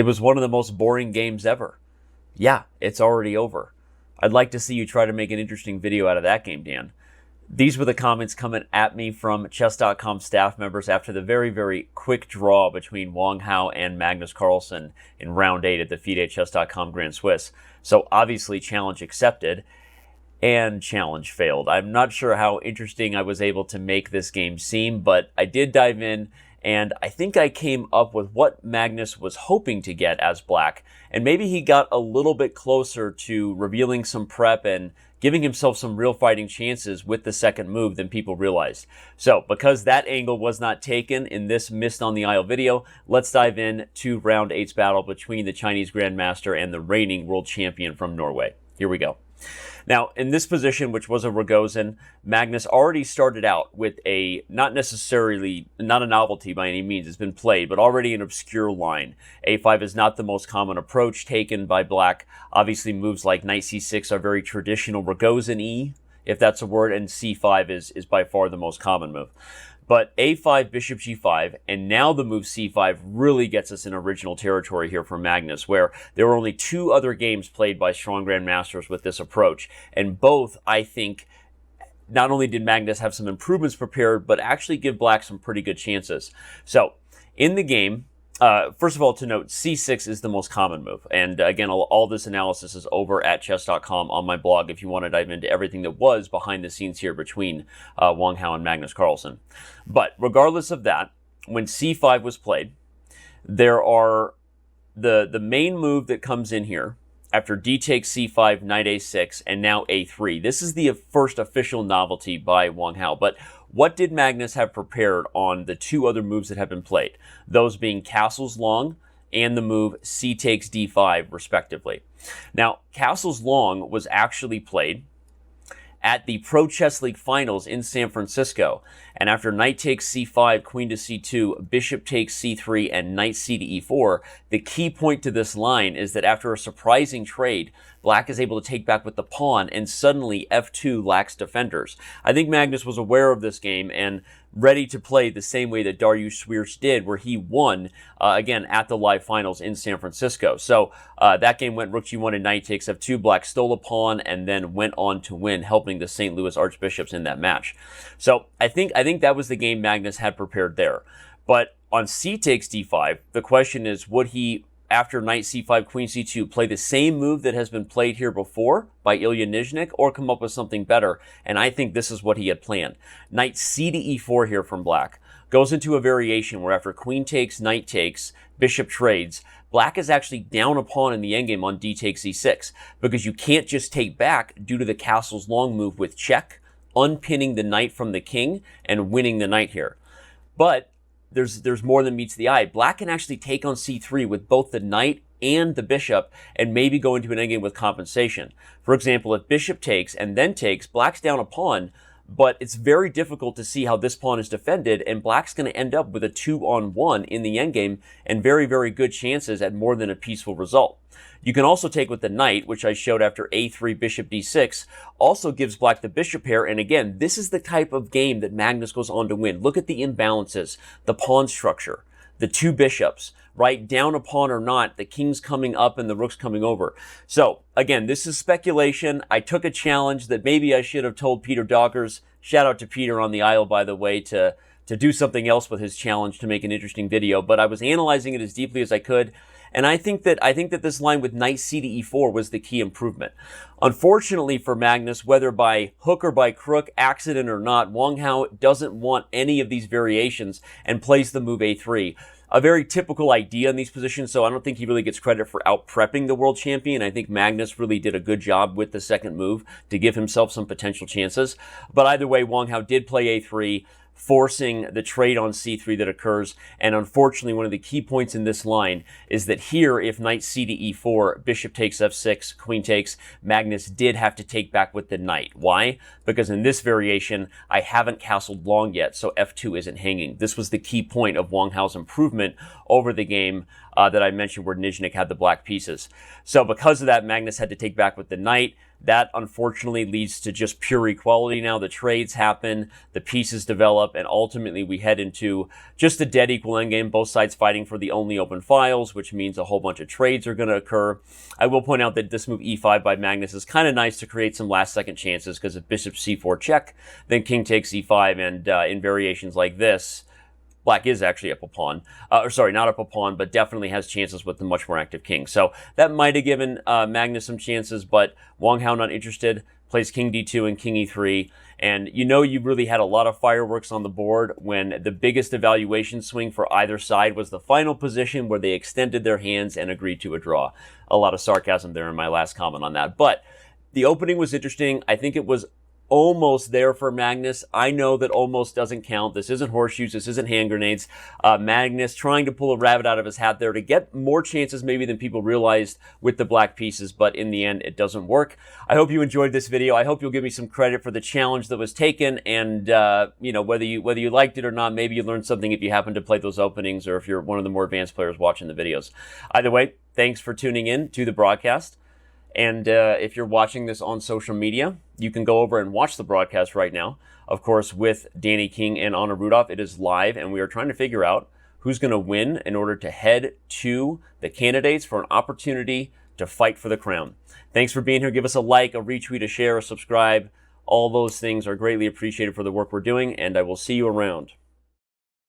It was one of the most boring games ever. Yeah, it's already over. I'd like to see you try to make an interesting video out of that game, Dan. These were the comments coming at me from Chess.com staff members after the very, very quick draw between Wang and Magnus Carlsen in round 8 at the FIDE Chess.com Grand Swiss. So obviously challenge accepted and challenge failed. I'm not sure how interesting I was able to make this game seem, but I did dive in, and I think I came up with what Magnus was hoping to get as black, and maybe he got a little bit closer to revealing some prep and giving himself some real fighting chances with the second move than people realized. So, because that angle was not taken in this Missed on the Isle video, let's dive in to round 8's battle between the Chinese Grandmaster and the reigning world champion from Norway. Here we go. Now, in this position, which was a Rogozin, Magnus already started out with a, not a novelty by any means, it's been played, but already an obscure line. A5 is not the most common approach taken by black. Obviously, moves like knight c6 are very traditional Rogozin-y, if that's a word, and c5 is by far the most common move. But a5, bishop g5, and now the move c5 really gets us in original territory here for Magnus, where there were only 2 other games played by strong grandmasters with this approach. And both, I think, not only did Magnus have some improvements prepared, but actually give black some pretty good chances. So, in the game, first of all, to note, c6 is the most common move. And again, all this analysis is over at Chess.com on my blog if you want to dive into everything that was behind the scenes here between Wang and Magnus Carlsen. But regardless of that, when c5 was played, there are the main move that comes in here after d takes c5, knight a6, and now a3. This is the first official novelty by Wang. But what did Magnus have prepared on the 2 other moves that have been played? Those being castles long and the move c takes d5, respectively. Now, castles long was actually played at the Pro Chess League finals in San Francisco. And after knight takes c5, queen to c2, bishop takes c3, and knight c to e4, the key point to this line is that after a surprising trade, black is able to take back with the pawn, and suddenly f2 lacks defenders. I think Magnus was aware of this game and ready to play the same way that Dariusz Swierz did, where he won, again, at the live finals in San Francisco. So that game went rook g1 and knight takes f2. Black stole a pawn and then went on to win, helping the St. Louis Archbishops in that match. So I think that was the game Magnus had prepared there. But on c takes d5, the question is, would he, after knight c5, queen c2, play the same move that has been played here before by Ilya Nizhnik, or come up with something better? And I think this is what he had planned. Knight c to e4 here from black goes into a variation where after queen takes, knight takes, bishop trades, black is actually down a pawn in the endgame on d takes e6, because you can't just take back due to the castle's long move with check, unpinning the knight from the king, and winning the knight here. But there's more than meets the eye. Black can actually take on c3 with both the knight and the bishop, and maybe go into an endgame with compensation. For example, if bishop takes and then takes, black's down a pawn, but it's very difficult to see how this pawn is defended, and black's going to end up with a 2-on-1 in the endgame, and very, very good chances at more than a peaceful result. You can also take with the knight, which I showed after a3, bishop d6, also gives black the bishop pair, and again, this is the type of game that Magnus goes on to win. Look at the imbalances, the pawn structure, the 2 bishops, right? Down a pawn or not, the king's coming up and the rook's coming over. So, again, this is speculation. I took a challenge that maybe I should have told Peter Dockers, shout out to Peter on the Isle, by the way, to do something else with his challenge to make an interesting video, but I was analyzing it as deeply as I could. And I think that this line with knight c to e4 was the key improvement. Unfortunately for Magnus, whether by hook or by crook, accident or not, Wang doesn't want any of these variations and plays the move a3. A very typical idea in these positions, so I don't think he really gets credit for out-prepping the world champion. I think Magnus really did a good job with the second move to give himself some potential chances. But either way, Wang did play a3, forcing the trade on c3 that occurs. And unfortunately, one of the key points in this line is that here, if knight c to e4, bishop takes f6, queen takes, Magnus did have to take back with the knight. Why? Because in this variation, I haven't castled long yet, so f2 isn't hanging. This was the key point of Wang Hao's improvement over the game that I mentioned where Nizhnik had the black pieces. So because of that, Magnus had to take back with the knight. That unfortunately leads to just pure equality now. The trades happen, the pieces develop, and ultimately we head into just a dead equal endgame, both sides fighting for the only open files, which means a whole bunch of trades are going to occur. I will point out that this move e5 by Magnus is kind of nice to create some last second chances, because if bishop c4 check, then king takes e5, and in variations like this, Black is actually up a pawn. Sorry, not up a pawn, but definitely has chances with the much more active king. So that might have given Magnus some chances, but Wang Hao not interested. Plays king d2 and king e3. And you know you really had a lot of fireworks on the board when the biggest evaluation swing for either side was the final position where they extended their hands and agreed to a draw. A lot of sarcasm there in my last comment on that. But the opening was interesting. I think it was almost there for Magnus. I know that almost doesn't count. This isn't horseshoes. This isn't hand grenades. Magnus trying to pull a rabbit out of his hat there to get more chances maybe than people realized with the black pieces, but in the end, it doesn't work. I hope you enjoyed this video. I hope you'll give me some credit for the challenge that was taken, and you know, whether you liked it or not, maybe you learned something if you happen to play those openings, or if you're one of the more advanced players watching the videos. Either way, thanks for tuning in to the broadcast. And if you're watching this on social media, you can go over and watch the broadcast right now. Of course, with Danny King and Anna Rudolph, it is live, and we are trying to figure out who's going to win in order to head to the candidates for an opportunity to fight for the crown. Thanks for being here. Give us a like, a retweet, a share, a subscribe. All those things are greatly appreciated for the work we're doing, and I will see you around.